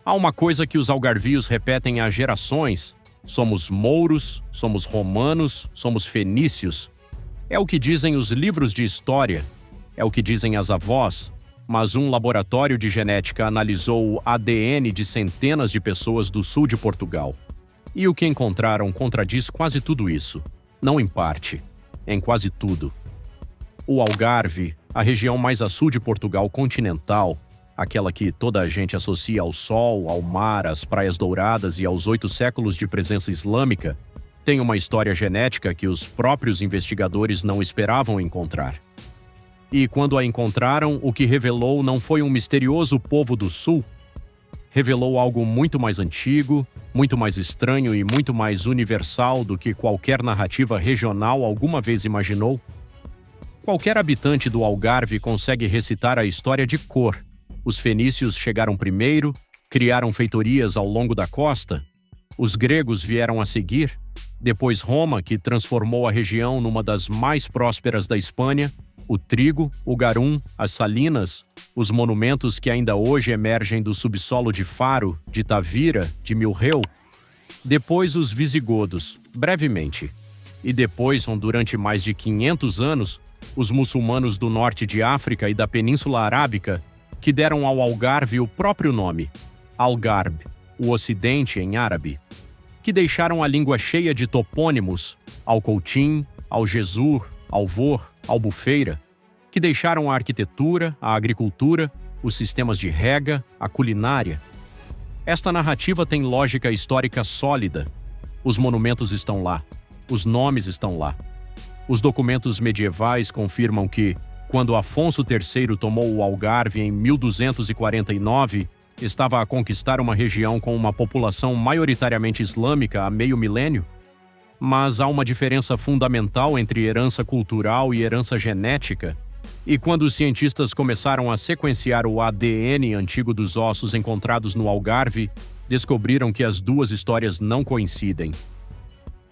Há uma coisa que os algarvios repetem há gerações: somos mouros, somos romanos, somos fenícios. É o que dizem os livros de história, é o que dizem as avós, mas um laboratório de genética analisou o ADN de centenas de pessoas do sul de Portugal. E o que encontraram contradiz quase tudo isso. Não em parte, em quase tudo. O Algarve, a região mais a sul de Portugal continental, aquela que toda a gente associa ao sol, ao mar, às praias douradas e aos 8 séculos de presença islâmica, tem uma história genética que os próprios investigadores não esperavam encontrar. E quando a encontraram, o que revelou não foi um misterioso povo do sul, revelou algo muito mais antigo, muito mais estranho e muito mais universal do que qualquer narrativa regional alguma vez imaginou. Qualquer habitante do Algarve consegue recitar a história de cor. Os fenícios chegaram primeiro, criaram feitorias ao longo da costa. Os gregos vieram a seguir, depois Roma, que transformou a região numa das mais prósperas da Espanha, o trigo, o garum, as salinas, os monumentos que ainda hoje emergem do subsolo de Faro, de Tavira, de Milreu. Depois os visigodos, brevemente. E depois, durante mais de 500 anos, os muçulmanos do norte de África e da Península Arábica, que deram ao Algarve o próprio nome, Algarbe, o Ocidente em árabe, que deixaram a língua cheia de topônimos, Alcoutim, Algesur, Alvor, Albufeira, que deixaram a arquitetura, a agricultura, os sistemas de rega, a culinária. Esta narrativa tem lógica histórica sólida. Os monumentos estão lá, os nomes estão lá. Os documentos medievais confirmam que, quando Afonso III tomou o Algarve em 1249, estava a conquistar uma região com uma população maioritariamente islâmica há meio milênio. Mas há uma diferença fundamental entre herança cultural e herança genética. E quando os cientistas começaram a sequenciar o ADN antigo dos ossos encontrados no Algarve, descobriram que as duas histórias não coincidem.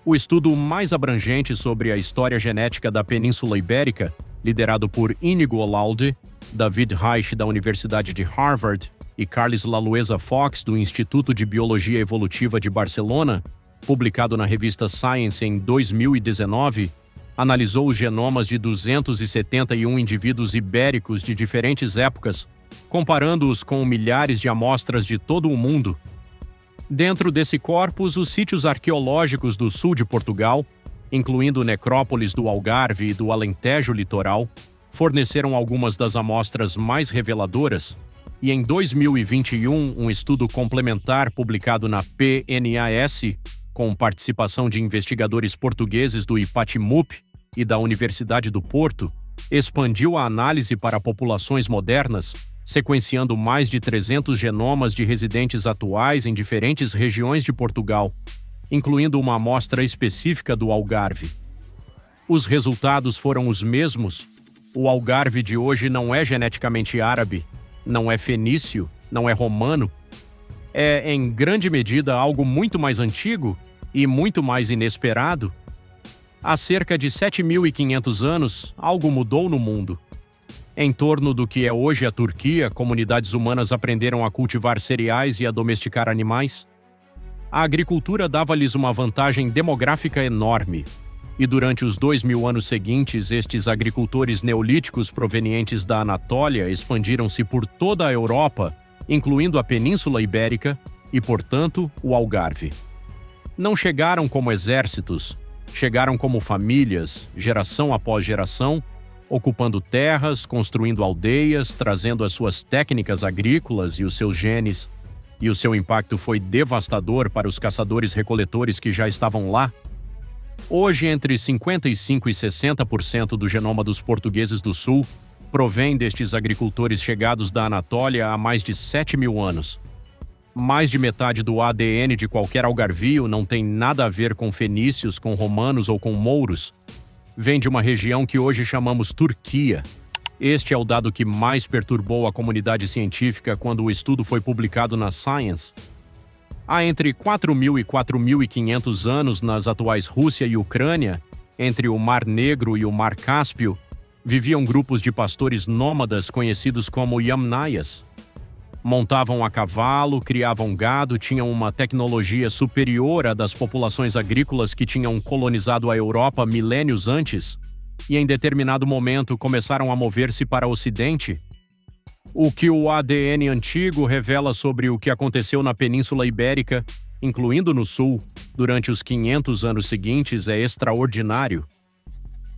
O estudo mais abrangente sobre a história genética da Península Ibérica, liderado por Íñigo Olalde, David Reich da Universidade de Harvard e Carles Lalueza Fox do Instituto de Biologia Evolutiva de Barcelona, publicado na revista Science em 2019, analisou os genomas de 271 indivíduos ibéricos de diferentes épocas, comparando-os com milhares de amostras de todo o mundo. Dentro desse corpus, os sítios arqueológicos do sul de Portugal, incluindo necrópolis do Algarve e do Alentejo litoral, forneceram algumas das amostras mais reveladoras, e em 2021, um estudo complementar publicado na PNAS, com participação de investigadores portugueses do IPATIMUP e da Universidade do Porto, expandiu a análise para populações modernas, sequenciando mais de 300 genomas de residentes atuais em diferentes regiões de Portugal, incluindo uma amostra específica do Algarve. Os resultados foram os mesmos. O Algarve de hoje não é geneticamente árabe, não é fenício, não é romano. É, em grande medida, algo muito mais antigo e muito mais inesperado. Há cerca de 7.500 anos, algo mudou no mundo. Em torno do que é hoje a Turquia, comunidades humanas aprenderam a cultivar cereais e a domesticar animais. A agricultura dava-lhes uma vantagem demográfica enorme, e durante os 2.000 anos seguintes, estes agricultores neolíticos provenientes da Anatólia expandiram-se por toda a Europa, incluindo a Península Ibérica e, portanto, o Algarve. Não chegaram como exércitos, chegaram como famílias, geração após geração, ocupando terras, construindo aldeias, trazendo as suas técnicas agrícolas e os seus genes, e o seu impacto foi devastador para os caçadores-recoletores que já estavam lá. Hoje, entre 55% e 60% do genoma dos portugueses do Sul provém destes agricultores chegados da Anatólia há mais de 7.000 anos. Mais de metade do ADN de qualquer algarvio não tem nada a ver com fenícios, com romanos ou com mouros. Vem de uma região que hoje chamamos Turquia. Este é o dado que mais perturbou a comunidade científica quando o estudo foi publicado na Science. Há entre 4.000 e 4.500 anos nas atuais Rússia e Ucrânia, entre o Mar Negro e o Mar Cáspio, viviam grupos de pastores nômadas conhecidos como Yamnayas. Montavam a cavalo, criavam gado, tinham uma tecnologia superior à das populações agrícolas que tinham colonizado a Europa milênios antes, e em determinado momento começaram a mover-se para o Ocidente. O que o ADN antigo revela sobre o que aconteceu na Península Ibérica, incluindo no Sul, durante os 500 anos seguintes é extraordinário.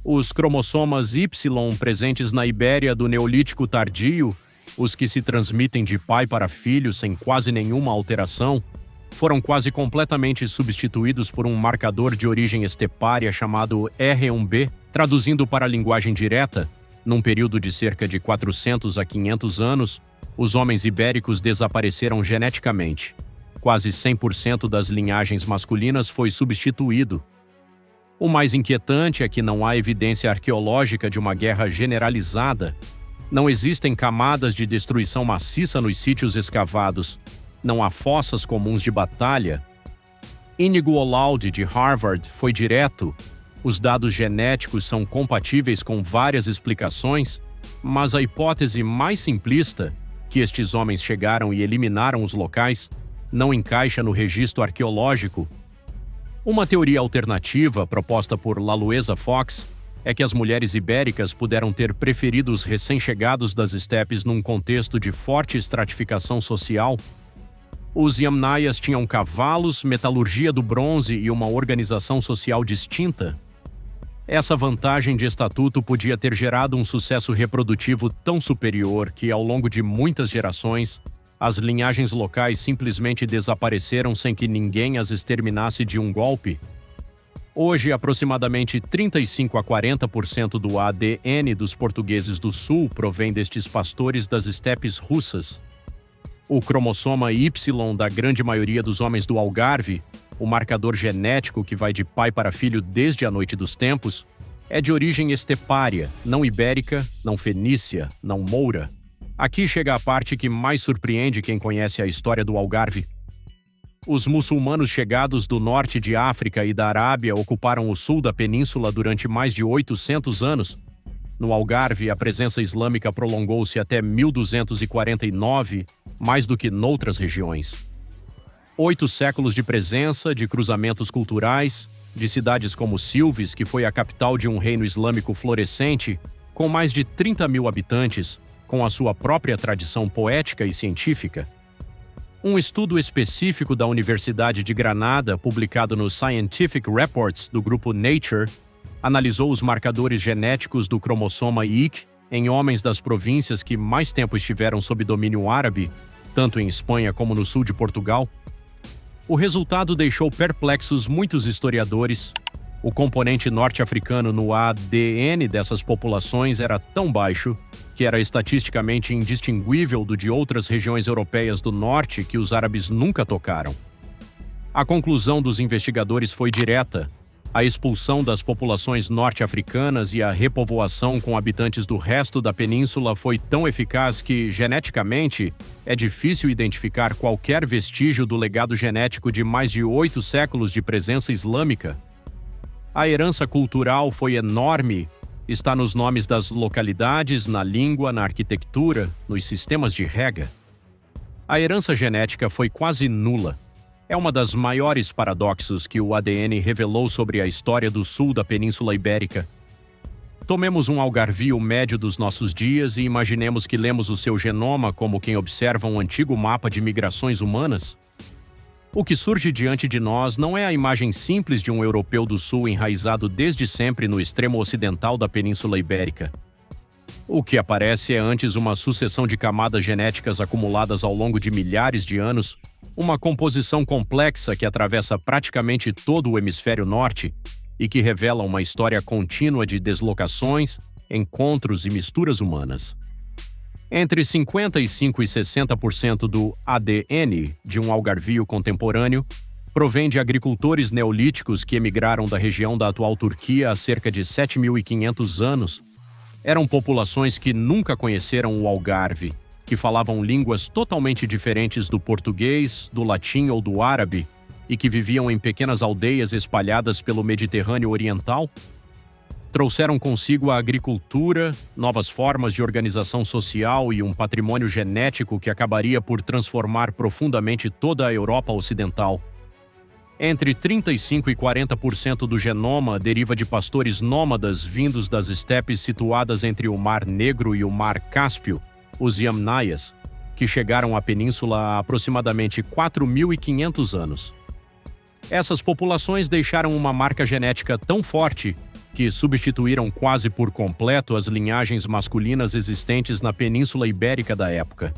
Os cromossomas Y presentes na Ibéria do Neolítico Tardio, os que se transmitem de pai para filho sem quase nenhuma alteração, foram quase completamente substituídos por um marcador de origem estepária chamado R1b, traduzindo para a linguagem direta. Num período de cerca de 400 a 500 anos, os homens ibéricos desapareceram geneticamente. Quase 100% das linhagens masculinas foi substituído. O mais inquietante é que não há evidência arqueológica de uma guerra generalizada. Não existem camadas de destruição maciça nos sítios escavados. Não há fossas comuns de batalha. Inigo Olaud, de Harvard, foi direto. Os dados genéticos são compatíveis com várias explicações, mas a hipótese mais simplista, que estes homens chegaram e eliminaram os locais, não encaixa no registro arqueológico. Uma teoria alternativa, proposta por Lalueza Fox, é que as mulheres ibéricas puderam ter preferido os recém-chegados das estepes num contexto de forte estratificação social. Os Yamnayas tinham cavalos, metalurgia do bronze e uma organização social distinta. Essa vantagem de estatuto podia ter gerado um sucesso reprodutivo tão superior que, ao longo de muitas gerações, as linhagens locais simplesmente desapareceram sem que ninguém as exterminasse de um golpe. Hoje, aproximadamente 35 a 40% do ADN dos portugueses do Sul provém destes pastores das estepes russas. O cromossoma Y da grande maioria dos homens do Algarve, o marcador genético que vai de pai para filho desde a noite dos tempos, é de origem estepária, não ibérica, não fenícia, não moura. Aqui chega a parte que mais surpreende quem conhece a história do Algarve. Os muçulmanos chegados do norte de África e da Arábia ocuparam o sul da península durante mais de 800 anos. No Algarve, a presença islâmica prolongou-se até 1249, mais do que noutras regiões. 8 séculos de presença, de cruzamentos culturais, de cidades como Silves, que foi a capital de um reino islâmico florescente, com mais de 30 mil habitantes, com a sua própria tradição poética e científica. Um estudo específico da Universidade de Granada, publicado no Scientific Reports do grupo Nature, analisou os marcadores genéticos do cromossoma Y em homens das províncias que mais tempo estiveram sob domínio árabe, tanto em Espanha como no sul de Portugal. O resultado deixou perplexos muitos historiadores. O componente norte-africano no ADN dessas populações era tão baixo que era estatisticamente indistinguível do de outras regiões europeias do norte que os árabes nunca tocaram. A conclusão dos investigadores foi direta. A expulsão das populações norte-africanas e a repovoação com habitantes do resto da península foi tão eficaz que, geneticamente, é difícil identificar qualquer vestígio do legado genético de mais de 8 séculos de presença islâmica. A herança cultural foi enorme. Está nos nomes das localidades, na língua, na arquitetura, nos sistemas de rega. A herança genética foi quase nula. É uma das maiores paradoxos que o ADN revelou sobre a história do sul da Península Ibérica. Tomemos um algarvio médio dos nossos dias e imaginemos que lemos o seu genoma como quem observa um antigo mapa de migrações humanas. O que surge diante de nós não é a imagem simples de um europeu do sul enraizado desde sempre no extremo ocidental da Península Ibérica. O que aparece é antes uma sucessão de camadas genéticas acumuladas ao longo de milhares de anos, uma composição complexa que atravessa praticamente todo o hemisfério norte e que revela uma história contínua de deslocações, encontros e misturas humanas. Entre 55% e 60% do ADN de um algarvio contemporâneo provém de agricultores neolíticos que emigraram da região da atual Turquia há cerca de 7.500 anos. Eram populações que nunca conheceram o Algarve, que falavam línguas totalmente diferentes do português, do latim ou do árabe, e que viviam em pequenas aldeias espalhadas pelo Mediterrâneo Oriental. Trouxeram consigo a agricultura, novas formas de organização social e um patrimônio genético que acabaria por transformar profundamente toda a Europa Ocidental. Entre 35% e 40% do genoma deriva de pastores nômadas vindos das estepes situadas entre o Mar Negro e o Mar Cáspio, os Yamnayas, que chegaram à península há aproximadamente 4.500 anos. Essas populações deixaram uma marca genética tão forte que substituíram quase por completo as linhagens masculinas existentes na Península Ibérica da época.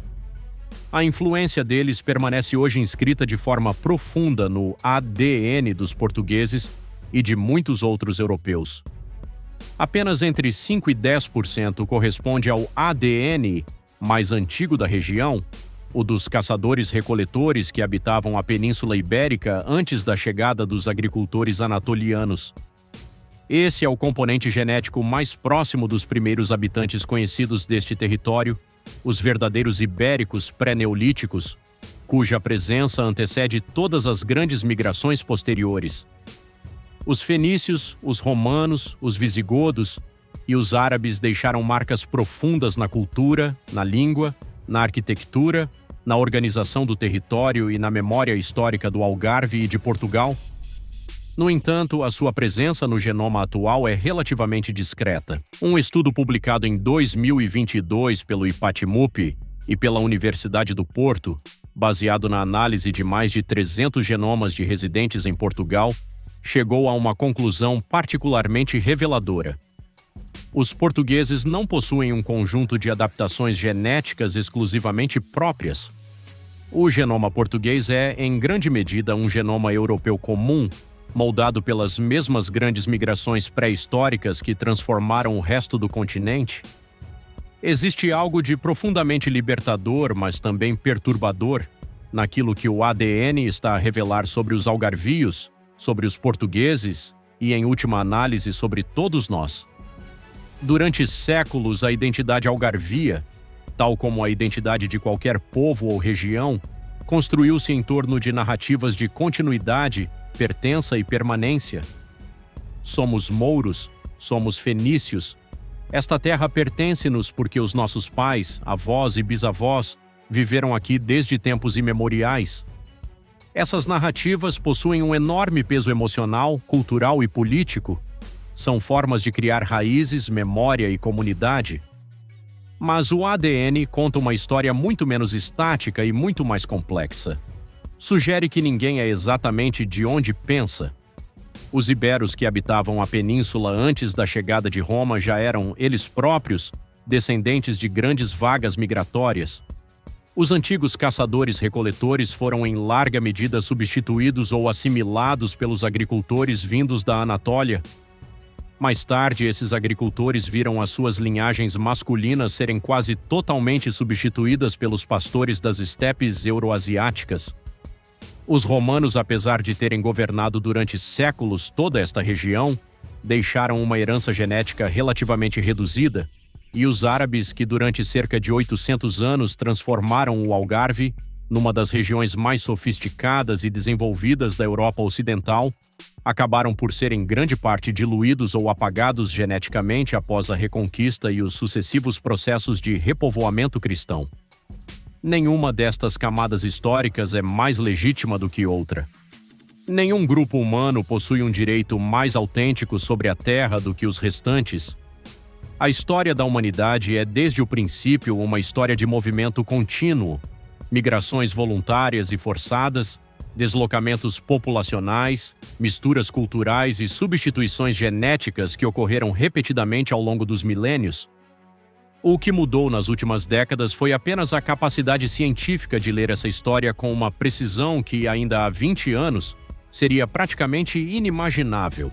A influência deles permanece hoje inscrita de forma profunda no ADN dos portugueses e de muitos outros europeus. Apenas entre 5% e 10% corresponde ao ADN mais antigo da região, o dos caçadores-recoletores que habitavam a Península Ibérica antes da chegada dos agricultores anatolianos. Esse é o componente genético mais próximo dos primeiros habitantes conhecidos deste território, os verdadeiros ibéricos pré-neolíticos, cuja presença antecede todas as grandes migrações posteriores. Os fenícios, os romanos, os visigodos e os árabes deixaram marcas profundas na cultura, na língua, na arquitetura, na organização do território e na memória histórica do Algarve e de Portugal. No entanto, a sua presença no genoma atual é relativamente discreta. Um estudo publicado em 2022 pelo IPATMUP e pela Universidade do Porto, baseado na análise de mais de 300 genomas de residentes em Portugal, chegou a uma conclusão particularmente reveladora. Os portugueses não possuem um conjunto de adaptações genéticas exclusivamente próprias. O genoma português é, em grande medida, um genoma europeu comum, moldado pelas mesmas grandes migrações pré-históricas que transformaram o resto do continente. Existe algo de profundamente libertador, mas também perturbador, naquilo que o ADN está a revelar sobre os algarvios, sobre os portugueses e, em última análise, sobre todos nós. Durante séculos, a identidade algarvia, tal como a identidade de qualquer povo ou região, construiu-se em torno de narrativas de continuidade, pertença e permanência. Somos mouros, somos fenícios. Esta terra pertence-nos porque os nossos pais, avós e bisavós viveram aqui desde tempos imemoriais. Essas narrativas possuem um enorme peso emocional, cultural e político. São formas de criar raízes, memória e comunidade. Mas o ADN conta uma história muito menos estática e muito mais complexa. Sugere que ninguém é exatamente de onde pensa. Os iberos que habitavam a península antes da chegada de Roma já eram, eles próprios, descendentes de grandes vagas migratórias. Os antigos caçadores-recoletores foram em larga medida substituídos ou assimilados pelos agricultores vindos da Anatólia. Mais tarde, esses agricultores viram as suas linhagens masculinas serem quase totalmente substituídas pelos pastores das estepes euroasiáticas. Os romanos, apesar de terem governado durante séculos toda esta região, deixaram uma herança genética relativamente reduzida, e os árabes, que durante cerca de 800 anos transformaram o Algarve numa das regiões mais sofisticadas e desenvolvidas da Europa Ocidental, acabaram por ser em grande parte diluídos ou apagados geneticamente após a Reconquista e os sucessivos processos de repovoamento cristão. Nenhuma destas camadas históricas é mais legítima do que outra. Nenhum grupo humano possui um direito mais autêntico sobre a Terra do que os restantes. A história da humanidade é desde o princípio uma história de movimento contínuo, migrações voluntárias e forçadas, deslocamentos populacionais, misturas culturais e substituições genéticas que ocorreram repetidamente ao longo dos milênios. O que mudou nas últimas décadas foi apenas a capacidade científica de ler essa história com uma precisão que, ainda há 20 anos, seria praticamente inimaginável.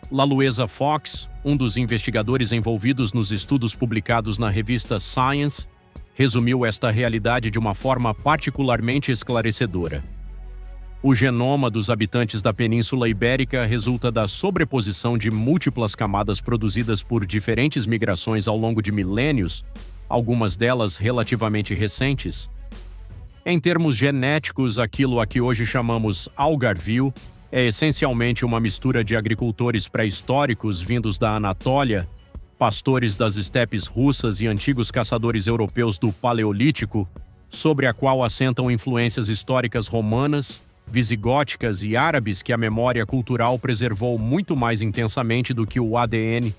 Lalueza Fox, um dos investigadores envolvidos nos estudos publicados na revista Science, resumiu esta realidade de uma forma particularmente esclarecedora. O genoma dos habitantes da Península Ibérica resulta da sobreposição de múltiplas camadas produzidas por diferentes migrações ao longo de milênios, algumas delas relativamente recentes. Em termos genéticos, aquilo a que hoje chamamos algarvio É essencialmente uma mistura de agricultores pré-históricos vindos da Anatólia, pastores das estepes russas e antigos caçadores europeus do Paleolítico, sobre a qual assentam influências históricas romanas, visigóticas e árabes que a memória cultural preservou muito mais intensamente do que o ADN.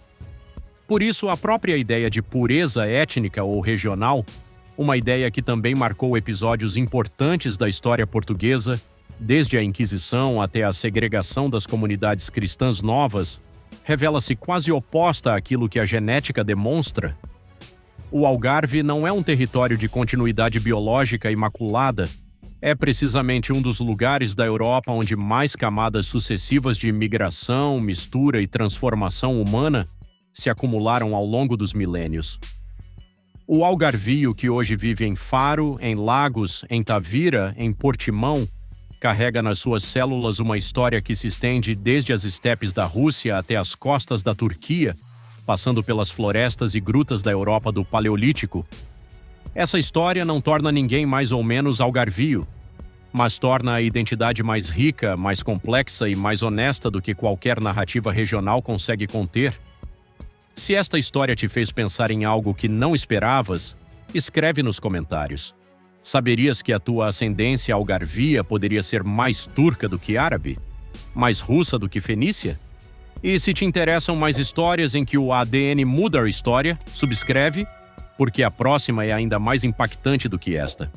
Por isso, a própria ideia de pureza étnica ou regional, uma ideia que também marcou episódios importantes da história portuguesa, desde a Inquisição até a segregação das comunidades cristãs novas, revela-se quase oposta àquilo que a genética demonstra. O Algarve não é um território de continuidade biológica imaculada, é precisamente um dos lugares da Europa onde mais camadas sucessivas de migração, mistura e transformação humana se acumularam ao longo dos milênios. O algarvio que hoje vive em Faro, em Lagos, em Tavira, em Portimão, carrega nas suas células uma história que se estende desde as estepes da Rússia até as costas da Turquia, passando pelas florestas e grutas da Europa do Paleolítico. Essa história não torna ninguém mais ou menos algarvio, mas torna a identidade mais rica, mais complexa e mais honesta do que qualquer narrativa regional consegue conter. Se esta história te fez pensar em algo que não esperavas, escreve nos comentários. Saberias que a tua ascendência algarvia poderia ser mais turca do que árabe? Mais russa do que fenícia? E se te interessam mais histórias em que o ADN muda a história, subscreve, porque a próxima é ainda mais impactante do que esta.